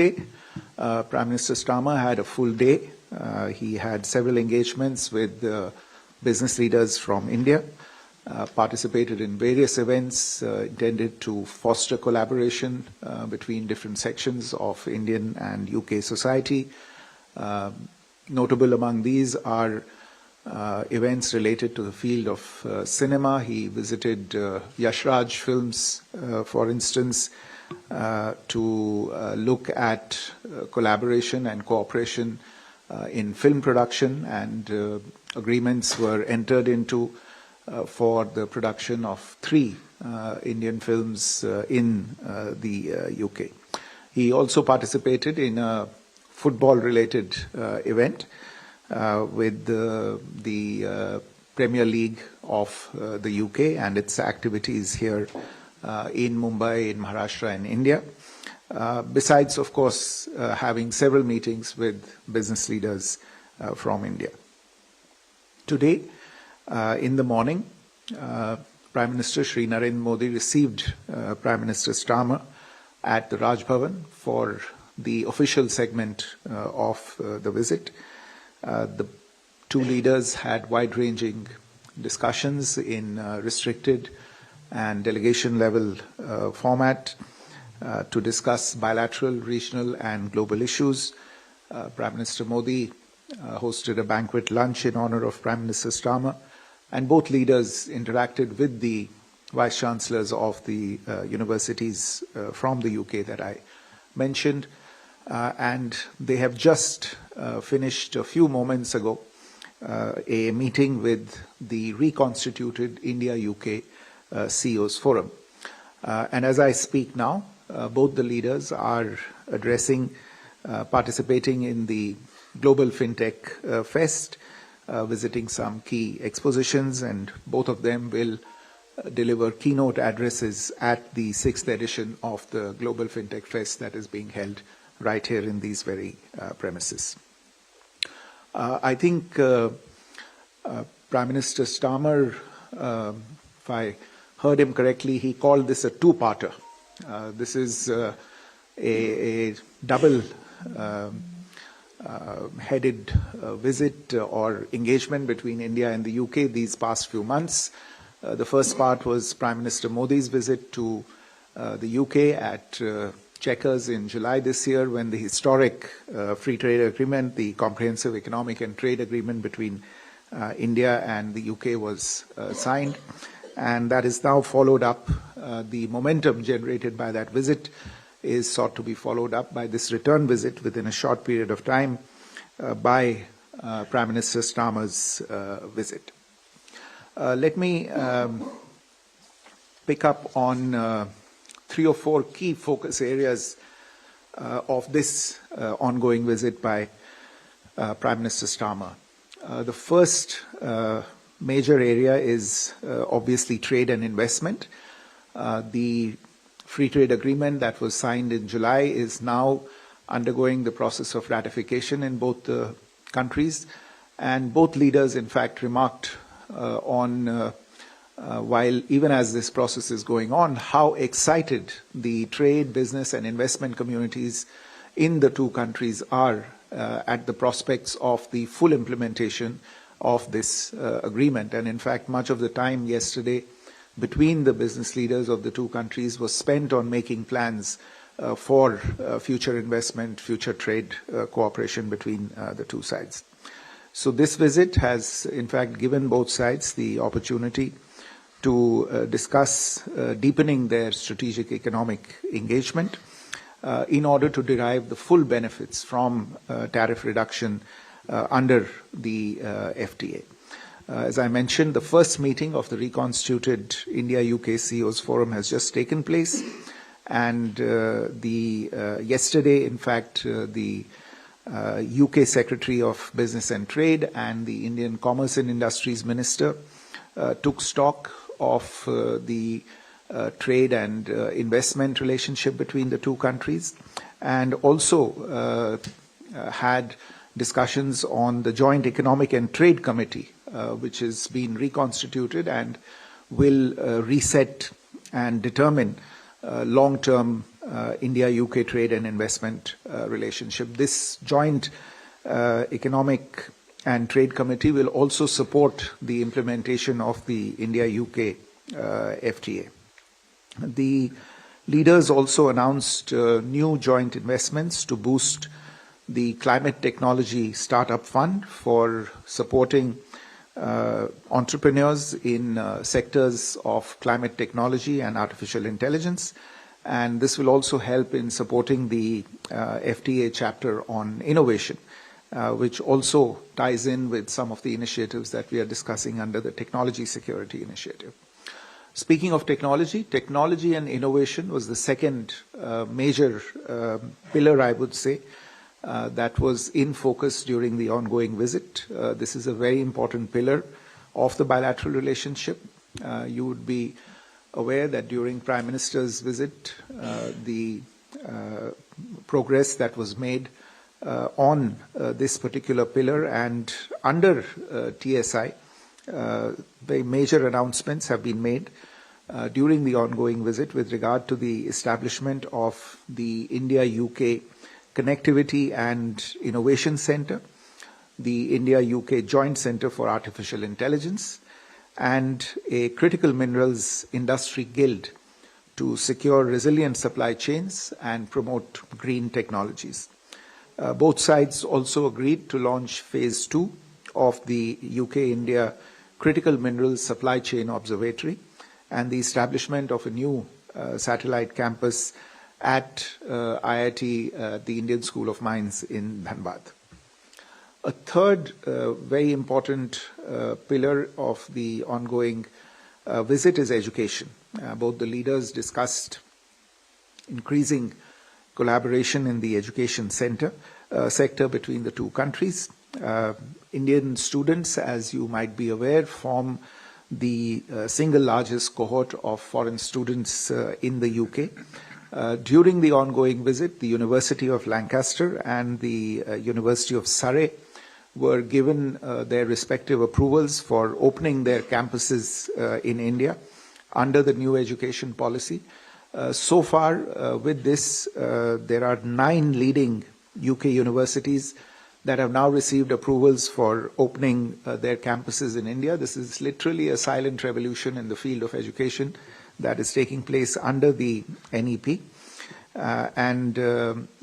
Prime Minister Starmer had a full day. He had several engagements with business leaders from India, participated in various events intended to foster collaboration between different sections of Indian and UK society. Notable among these are events related to the field of cinema. He visited Yash Raj Films, for instance, to look at collaboration and cooperation in film production, and agreements were entered into for the production of 3 Indian films in the UK. He also participated in a football-related event with the Premier League of the UK and its activities here in Mumbai, in Maharashtra and India. Besides, of course, having several meetings with business leaders from India. Today, in the morning, Prime Minister Shri Narendra Modi received Prime Minister Starmer at the Raj Bhavan for the official segment of the visit. The 2 leaders had wide-ranging discussions in restricted and delegation-level format to discuss bilateral, regional and global issues. Prime Minister Modi hosted a banquet lunch in honor of Prime Minister Starmer, and both leaders interacted with the Vice-Chancellors of the universities from the UK that I mentioned, and they have just finished a few moments ago a meeting with the reconstituted India-UK CEOs Forum. And as I speak now, both the leaders are participating in the Global FinTech Fest, visiting some key expositions, and both of them will deliver keynote addresses at the 6th edition of the Global FinTech Fest that is being held right here in these very premises. I think Prime Minister Starmer, if I heard him correctly, he called this a 2-parter. This is a double headed visit or engagement between India and the UK these past few months. The first part was Prime Minister Modi's visit to the UK at Chequers in July this year, when the historic free trade agreement, the Comprehensive Economic and Trade Agreement between India and the UK was signed. And that is now followed up. The momentum generated by that visit is sought to be followed up by this return visit within a short period of time by Prime Minister Starmer's visit. Let me pick up on 3 or 4 key focus areas of this ongoing visit by Prime Minister Starmer. The first major area is obviously trade and investment. The free trade agreement that was signed in July is now undergoing the process of ratification in both the countries, and both leaders in fact remarked on while even as this process is going on, how excited the trade, business and investment communities in the 2 countries are at the prospects of the full implementation of this agreement. And in fact, much of the time yesterday between the business leaders of the 2 countries was spent on making plans for future investment, future trade cooperation between the 2 sides. So this visit has in fact given both sides the opportunity to discuss deepening their strategic economic engagement in order to derive the full benefits from tariff reduction under the FTA. As I mentioned, the first meeting of the reconstituted India-UK CEOs Forum has just taken place, and yesterday, in fact, the UK Secretary of Business and Trade and the Indian Commerce and Industries Minister took stock of the trade and investment relationship between the 2 countries, and also had discussions on the Joint Economic and Trade Committee, which has been reconstituted and will reset and determine long-term India-UK trade and investment relationship. This joint economic and trade committee will also support the implementation of the India-UK FTA. The leaders also announced new joint investments to boost the Climate Technology Startup Fund for supporting entrepreneurs in sectors of climate technology and artificial intelligence. And this will also help in supporting the FTA chapter on innovation, which also ties in with some of the initiatives that we are discussing under the Technology Security Initiative. Speaking of technology, technology and innovation was the second major pillar, I would say, that was in focus during the ongoing visit. This is a very important pillar of the bilateral relationship. You would be aware that during Prime Minister's visit, the progress that was made on this particular pillar and under TSI, very major announcements have been made during the ongoing visit with regard to the establishment of the India-UK Connectivity and Innovation Centre, the India-UK Joint Centre for Artificial Intelligence, and a critical minerals industry guild to secure resilient supply chains and promote green technologies. Both sides also agreed to launch Phase 2 of the UK-India Critical Minerals Supply Chain Observatory and the establishment of a new satellite campus at IIT, the Indian School of Mines in Dhanbad. A third very important pillar of the ongoing visit is education. Both the leaders discussed increasing collaboration in the education sector between the two countries. Indian students, as you might be aware, form the single largest cohort of foreign students in the UK. During the ongoing visit, the University of Lancaster and the University of Surrey were given their respective approvals for opening their campuses in India under the new education policy. So far, with this, there are 9 leading UK universities that have now received approvals for opening their campuses in India. This is literally a silent revolution in the field of education that is taking place under the NEP. And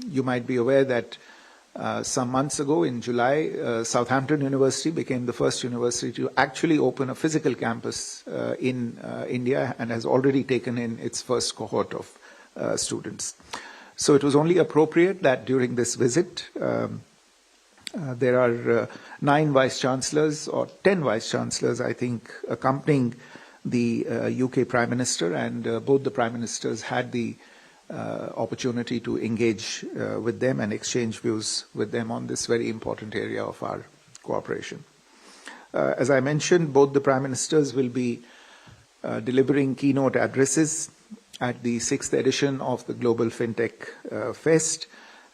you might be aware that some months ago in July, Southampton University became the first university to actually open a physical campus in India and has already taken in its first cohort of students. So it was only appropriate that during this visit, there are 9 vice-chancellors or 10 vice-chancellors, I think, accompanying the UK Prime Minister, and both the Prime Ministers had the opportunity to engage with them and exchange views with them on this very important area of our cooperation. As I mentioned, both the Prime Ministers will be delivering keynote addresses at the 6th edition of the Global FinTech Fest,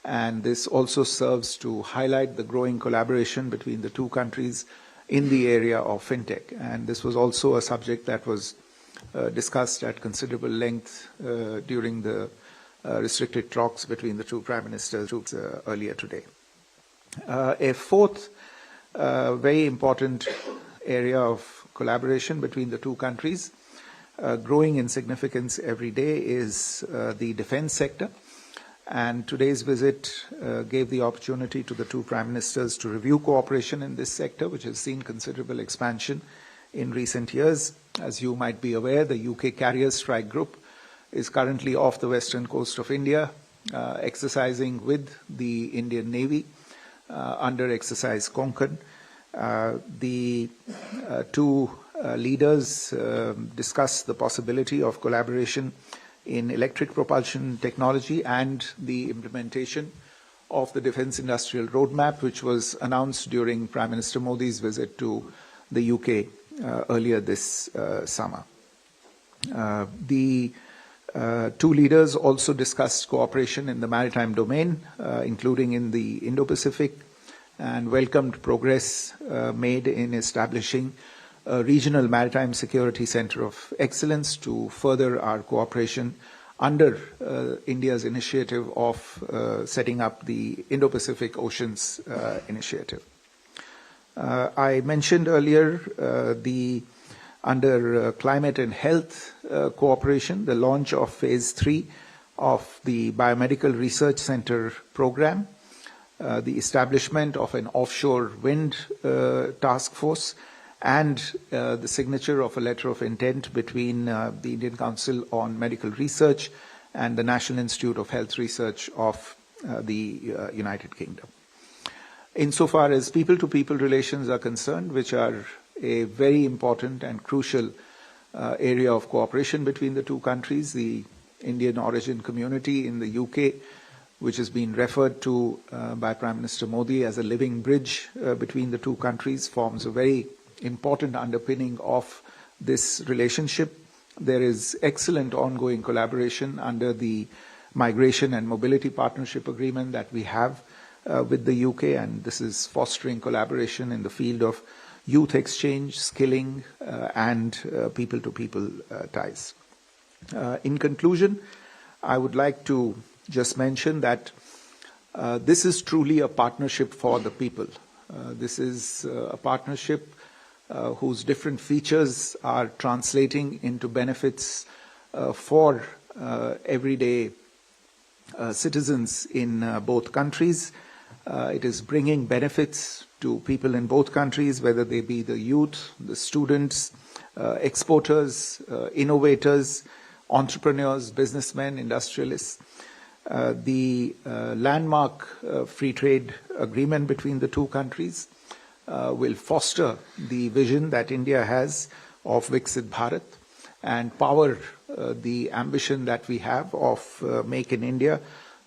and this also serves to highlight the growing collaboration between the two countries in the area of fintech. And this was also a subject that was discussed at considerable length during the restricted talks between the two prime ministers earlier today. A fourth very important area of collaboration between the two countries, growing in significance every day, is the defense sector. And today's visit gave the opportunity to the two prime ministers to review cooperation in this sector, which has seen considerable expansion in recent years. As you might be aware, the UK Carrier Strike Group is currently off the western coast of India, exercising with the Indian Navy under Exercise Konkan. The two leaders discussed the possibility of collaboration in electric propulsion technology and the implementation of the Defence Industrial Roadmap, which was announced during Prime Minister Modi's visit to the UK earlier this summer. The two leaders also discussed cooperation in the maritime domain, including in the Indo-Pacific, and welcomed progress made in establishing a regional maritime security center of excellence to further our cooperation under India's initiative of setting up the Indo-Pacific Oceans Initiative. I mentioned earlier under climate and health cooperation, the launch of Phase 3 of the Biomedical Research Center program, the establishment of an offshore wind task force, and the signature of a letter of intent between the Indian Council on Medical Research and the National Institute of Health Research of the United Kingdom. Insofar as people-to-people relations are concerned, which are a very important and crucial area of cooperation between the two countries, the Indian origin community in the UK, which has been referred to by Prime Minister Modi as a living bridge between the two countries, forms a very important underpinning of this relationship. There is excellent ongoing collaboration under the Migration and Mobility Partnership Agreement that we have with the UK, and this is fostering collaboration in the field of youth exchange, skilling, and people-to-people ties. In conclusion, I would like to just mention that this is truly a partnership for the people. This is a partnership whose different features are translating into benefits for everyday citizens in both countries. It is bringing benefits to people in both countries, whether they be the youth, the students, exporters, innovators, entrepreneurs, businessmen, industrialists. The landmark free trade agreement between the two countries will foster the vision that India has of Viksit Bharat and power the ambition that we have of Make in India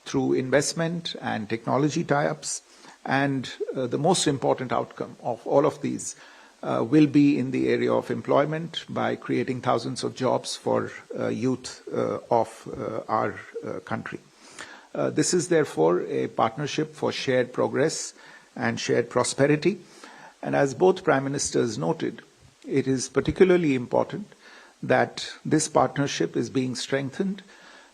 through investment and technology tie-ups. And the most important outcome of all of these will be in the area of employment by creating thousands of jobs for youth of our country. This is therefore a partnership for shared progress and shared prosperity. And as both Prime Ministers noted, it is particularly important that this partnership is being strengthened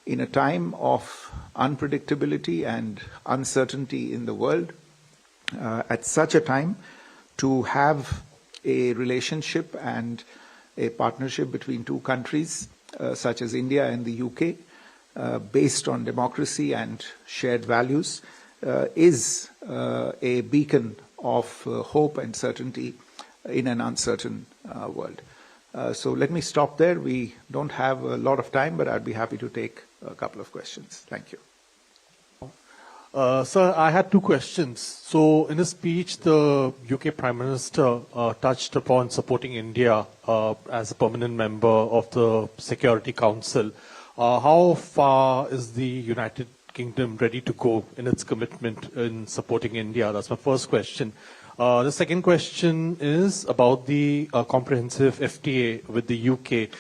in a time of unpredictability and uncertainty in the world. At such a time, to have a relationship and a partnership between two countries, such as India and the UK, based on democracy and shared values, is a beacon of hope and certainty in an uncertain world. So let me stop there. We don't have a lot of time, but I'd be happy to take a couple of questions. Thank you. Sir, I had two questions. So in his speech, the UK Prime Minister touched upon supporting India as a permanent member of the Security Council. How far is the United Kingdom ready to go in its commitment in supporting India? That's my first question. The second question is about the comprehensive FTA with the UK.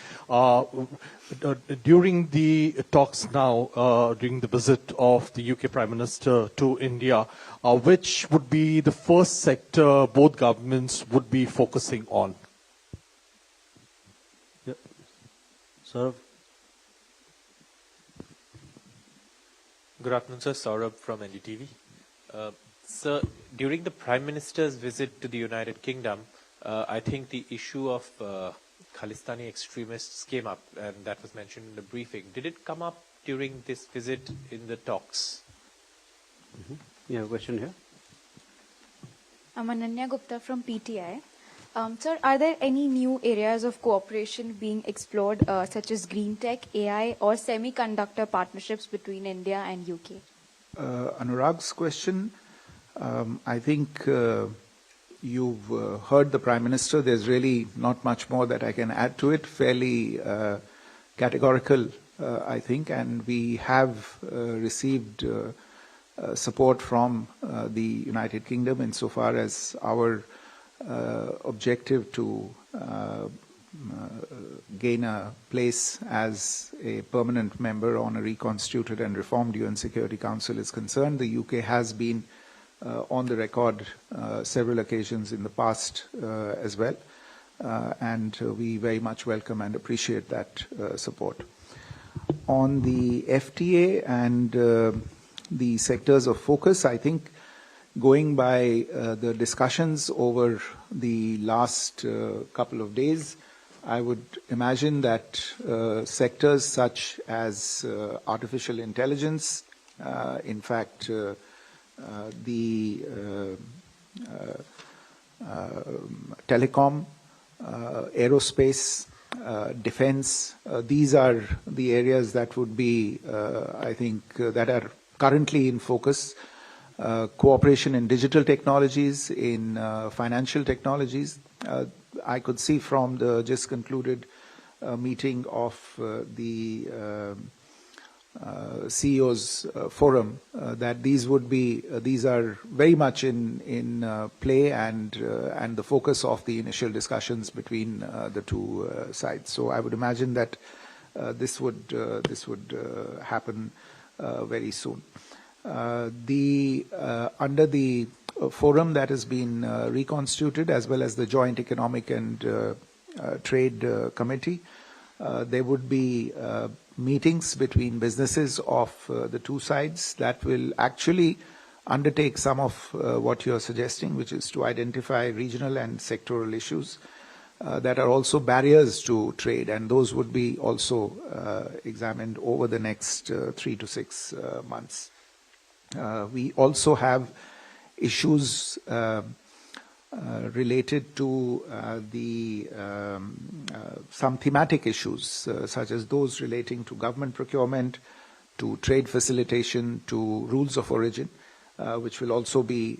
During the talks now, during the visit of the UK Prime Minister to India, which would be the first sector both governments would be focusing on? Yeah. Saurabh. Good afternoon, sir. Saurabh from NDTV. Sir, during the Prime Minister's visit to the United Kingdom, I think the issue of Khalistani extremists came up, and that was mentioned in the briefing. Did it come up during this visit in the talks? Mm-hmm. You have a question here? I'm Ananya Gupta from PTI. Sir, are there any new areas of cooperation being explored, such as green tech, AI, or semiconductor partnerships between India and UK? Anurag's question, I think you've heard the Prime Minister. There's really not much more that I can add to it. Fairly categorical, I think, and we have received support from the United Kingdom insofar as our objective to gain a place as a permanent member on a reconstituted and reformed UN Security Council is concerned. The UK has been on the record several occasions in the past as well, and we very much welcome and appreciate that support. on the FTA and the sectors of focus, I think going by the discussions over the last couple of days, I would imagine that sectors such as artificial intelligence, in fact, the telecom, aerospace, defense, these are the areas that would be, I think, that are currently in focus. Cooperation in digital technologies, in financial technologies. I could see from the just concluded meeting of the CEOs forum that these are very much in play and the focus of the initial discussions between the two sides. So I would imagine that this would happen very soon. Under the forum that has been reconstituted, as well as the Joint Economic and Trade Committee, there would be meetings between businesses of the two sides that will actually undertake some of what you're suggesting, which is to identify regional and sectoral issues that are also barriers to trade, and those would be also examined over the next 3 to 6 months. We also have issues related to some thematic issues, such as those relating to government procurement, to trade facilitation, to rules of origin, which will also be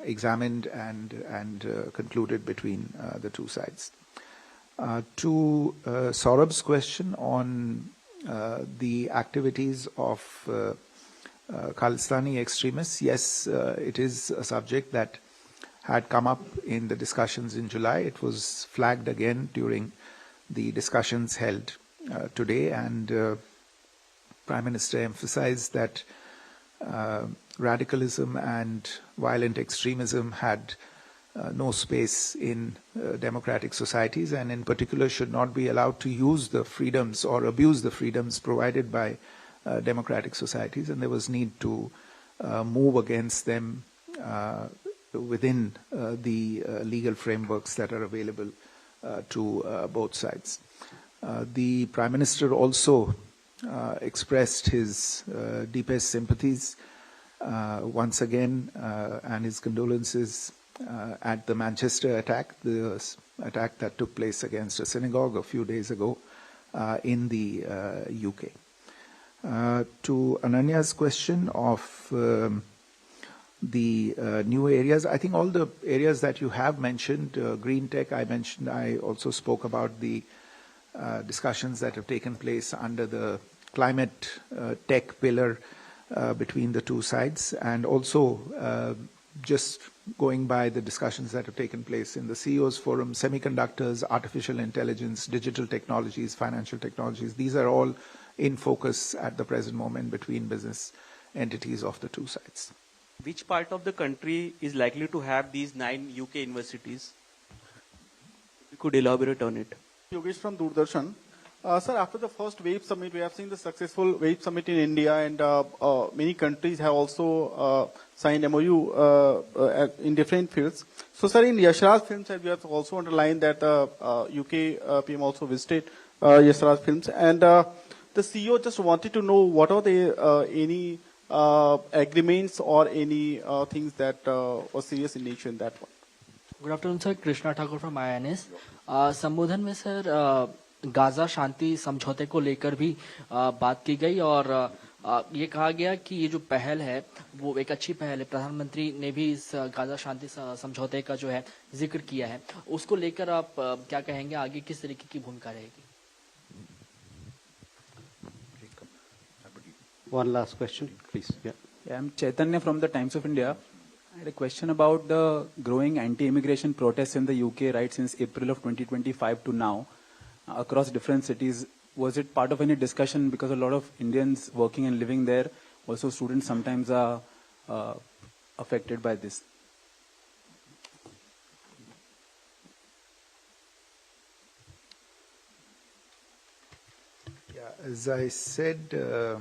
examined and concluded between the two sides. To Saurabh's question on the activities of Khalistani extremists, yes, it is a subject that had come up in the discussions in July. It was flagged again during the discussions held today, and Prime Minister emphasized that radicalism and violent extremism had no space in democratic societies, and in particular should not be allowed to use the freedoms or abuse the freedoms provided by democratic societies, and there was need to move against them within the legal frameworks that are available to both sides. The Prime Minister also expressed his deepest sympathies once again and his condolences at the Manchester attack, the attack that took place against a synagogue a few days ago in the UK. To Ananya's question of the new areas, I think all the areas that you have mentioned, green tech I also spoke about the discussions that have taken place under the climate tech pillar between the two sides, and also just going by the discussions that have taken place in the CEOs forum, semiconductors, artificial intelligence, digital technologies, financial technologies, these are all in focus at the present moment between business entities of the two sides. Which part of the country is likely to have these 9 UK universities? You could elaborate on it. Yogesh from Doordarshan. Sir, after the first WAVE summit, we have seen the successful WAVE summit in India, and many countries have also signed MOU in different fields. So, sir, in Yashraj Films, we have also underlined that UK PM also visited Yashraj Films, and the CEO just wanted to know what are the any agreements or any things that were serious in nature in that one. Good afternoon sir, Krishna Thakur from INS. संबोधन में sir Gaza शांति समझौते को लेकर भी बात की गई, और ये कहा गया कि ये जो पहल है वो एक अच्छी पहल है. प्रधानमंत्री ने भी इस गाजा शांति समझौते का जो है जिक्र किया है. उसको लेकर आप क्या कहेंगे, आगे किस तरीके की भूमिका रहेगी? One last question, please. Yeah. I'm Chaitanya from the Times of India. I had a question about the growing anti-immigration protests in the UK right since April of 2025 to now across different cities. Was it part of any discussion, because a lot of Indians working and living there, also students sometimes are affected by this? As I said, there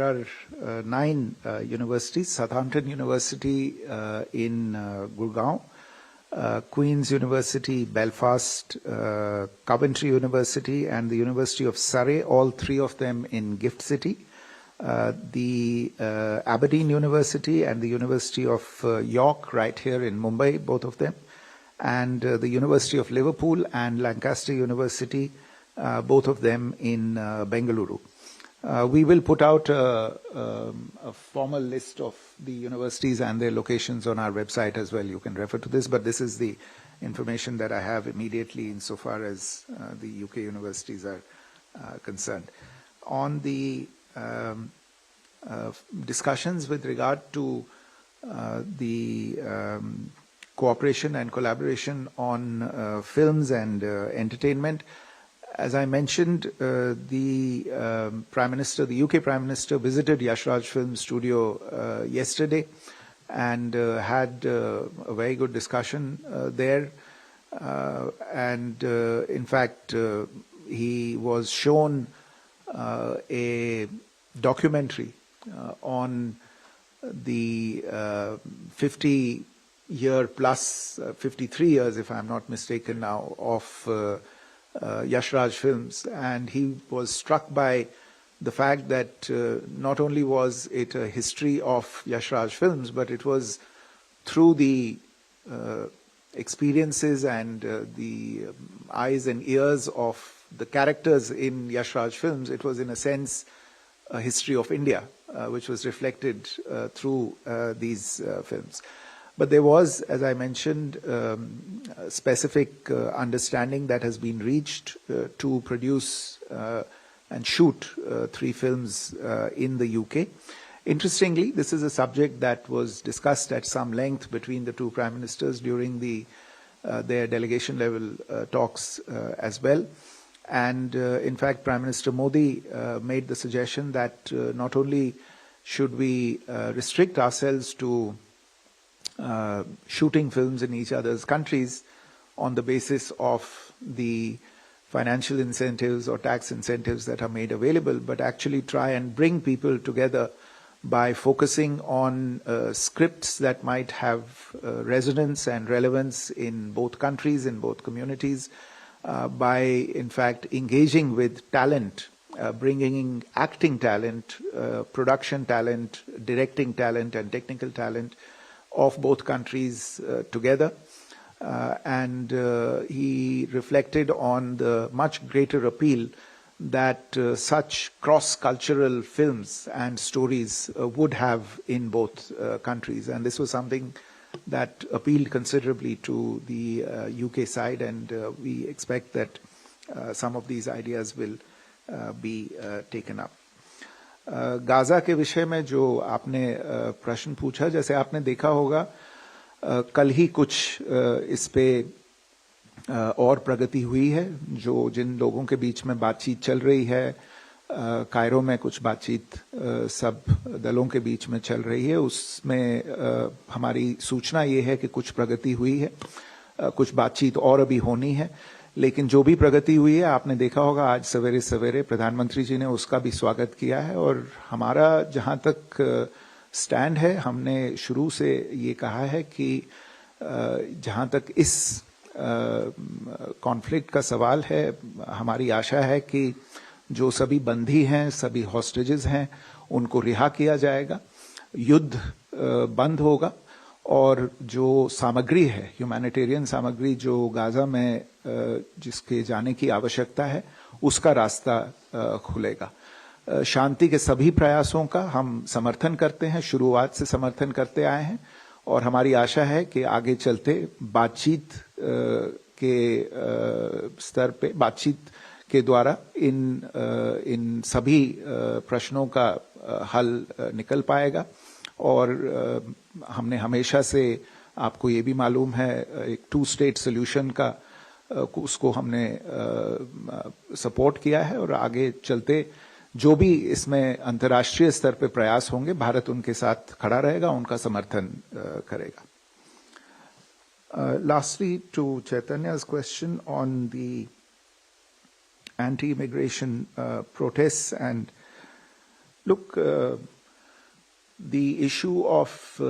are 9 universities: Southampton University in Gurgaon, Queen's University, Belfast, Coventry University, and the University of Surrey, all 3 of them in Gift City. The Aberdeen University and the University of York, right here in Mumbai, both of them, and the University of Liverpool and Lancaster University, both of them in Bengaluru. We will put out a formal list of the universities and their locations on our website as well. You can refer to this, but this is the information that I have immediately insofar as the UK universities are concerned. On the discussions with regard to the cooperation and collaboration on films and entertainment, as I mentioned, the Prime Minister, the UK Prime Minister, visited Yash Raj Film Studio yesterday and had a very good discussion there. And in fact, he was shown a documentary on the 50-year plus, 53 years, if I'm not mistaken now, of Yash Raj Films, and he was struck by the fact that not only was it a history of Yash Raj Films, but it was through the experiences and the eyes and ears of the characters in Yash Raj Films. It was in a sense a history of India, which was reflected through these films. But there was, as I mentioned, a specific understanding that has been reached to produce and shoot 3 films in the UK. Interestingly, this is a subject that was discussed at some length between the 2 prime ministers during their delegation level talks as well. And in fact, Prime Minister Modi made the suggestion that not only should we restrict ourselves to shooting films in each other's countries on the basis of the financial incentives or tax incentives that are made available, but actually try and bring people together by focusing on scripts that might have resonance and relevance in both countries, in both communities, by in fact engaging with talent, bringing acting talent, production talent, directing talent and technical talent of both countries together. And he reflected on the much greater appeal that such cross-cultural films and stories would have in both countries. And this was something that appealed considerably to the UK side, and we expect that some of these ideas will be taken up. Gaza के विषय में जो आपने प्रश्न पूछा, जैसे आपने देखा होगा कल ही कुछ इस पे और प्रगति हुई है, जो जिन लोगों के बीच में बातचीत चल रही है, कायरो में कुछ बातचीत सब दलों के बीच में चल रही है, उसमें हमारी सूचना ये है कि कुछ प्रगति हुई है, कुछ बातचीत और अभी होनी है, लेकिन जो भी प्रगति हुई है आपने देखा होगा आज सवेरे सवेरे प्रधानमंत्री जी ने उसका भी स्वागत किया है। और हमारा जहां तक स्टैंड है, हमने शुरू से ये कहा है कि जहां तक इस कॉन्फ्लिक्ट का सवाल है, हमारी आशा है कि जो सभी बंदी हैं, सभी हॉस्टेजेस हैं, उनको रिहा किया जाएगा, युद्ध बंद होगा और जो सामग्री है, ह्यूमैनिटेरियन सामग्री जो गाजा में जिसके जाने की आवश्यकता है, उसका रास्ता खुलेगा। शांति के सभी प्रयासों का हम समर्थन करते हैं, शुरुआत से समर्थन करते आए हैं और हमारी आशा है कि आगे चलते बातचीत के स्तर पे, बातचीत के द्वारा इन सभी प्रश्नों का हल निकल पाएगा। और हमने हमेशा से, आपको ये भी मालूम है, एक 2 स्टेट सॉल्यूशन का उसको हमने सपोर्ट किया है और आगे चलते जो भी इसमें अंतर्राष्ट्रीय स्तर पे प्रयास होंगे, भारत उनके साथ खड़ा रहेगा, उनका समर्थन करेगा। Lastly, to Chaitanya's question on the anti-immigration protests. And look, the issue of,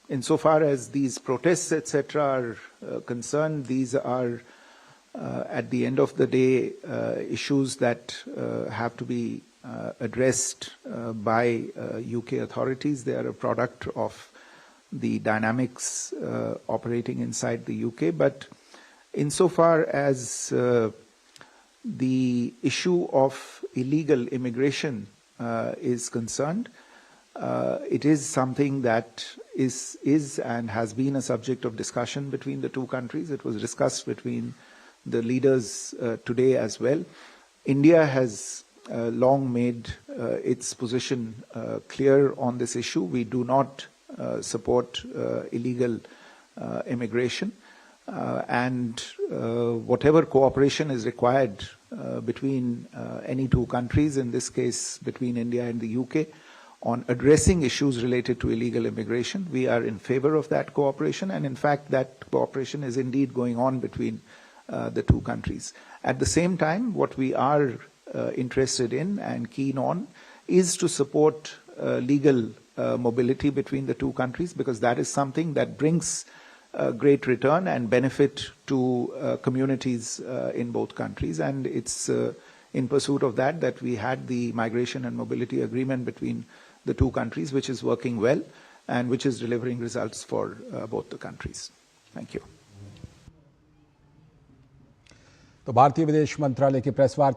insofar as these protests, etc., are concerned, these are, at the end of the day, issues that have to be addressed by UK authorities. They are a product of the dynamics operating inside the UK. But insofar as the issue of illegal immigration is concerned, it is something that is and has been a subject of discussion between the two countries. It was discussed between the leaders today as well. India has long made its position clear on this issue. We do not support illegal immigration, and whatever cooperation is required between any two countries, in this case between India and the UK, on addressing issues related to illegal immigration, we are in favor of that cooperation, and in fact that cooperation is indeed going on between the two countries. At the same time, what we are interested in and keen on is to support legal mobility between the two countries, because that is something that brings great return and benefit to communities in both countries. And it's in pursuit of that that we had the migration and mobility agreement between the two countries, which is working well and which is delivering results for both the countries. Thank you. तो भारतीय विदेश मंत्रालय की press वार्ता